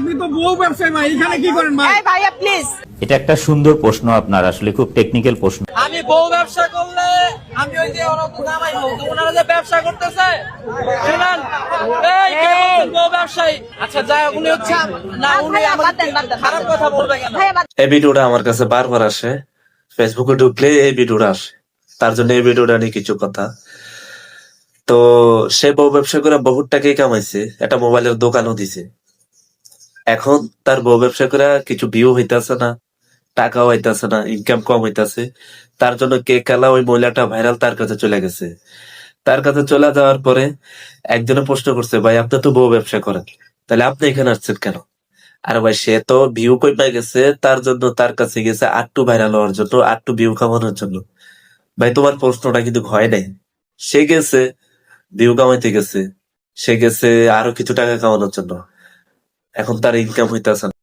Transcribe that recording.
আপনি তো বউ ব্যবসায়ী ভাই, এখানে কি করেন ভাই? এই ভাইয়া প্লিজ। এটা একটা সুন্দর প্রশ্ন, আপনার আসলে খুব টেকনিক্যাল প্রশ্ন। আমি বউ ব্যবসা করলে আমি ওই যে ওরা তো নামাই বলতো ওনারা যে ব্যবসা করতেছে শুনেন এই কে বলছেন বউ ব্যবসায়ী? আচ্ছা যাই হোক, উনি হচ্ছে না উনি ভাইয়া, আমার বাদ দেন, বাদ দেন, খারাপ কথা বলবে কেন? ভাইয়া বাদ এই ভিডিওটা আমার কাছে বারবার আসে, ফেসবুকে ঢুকলে এই ভিডিওটা আসে, তার জন্য এই ভিডিওটা নিয়ে কিছু কথা। তো সে বউ ব্যবসা করে বহুত টাকাই কামাইছে, একটা মোবাইলের দোকানও দিছে। এখন তার বউ ব্যবসা করে কিছু ভিউ হইতাছে না, টাকাও হইতাছে না, ইনকাম কম হইতাছে। তার জন্য কে খেলা ওই মহিলাটা ভাইরাল তার কাছে চলে গেছে। তার কাছে চলে যাওয়ার পরে একজনে প্রশ্ন করছে, ভাই আপনি তো বউ ব্যবসা করেন, তাহলে আপনি এখানে আসছেন কেন? আর ভাই সে তো ভিউ কই পাই গেছে, তার জন্য তার কাছে গেছে আটটু ভাইরাল হওয়ার জন্য, আটটু ভিউ কামানোর জন্য। ভাই তোমার প্রশ্নটা কিন্তু হয় নাই। সে গেছে ভিউ কামাইতে গেছে, সে গেছে আরো কিছু টাকা কামানোর জন্য। এখন তার ইনকাম হইতাছে না।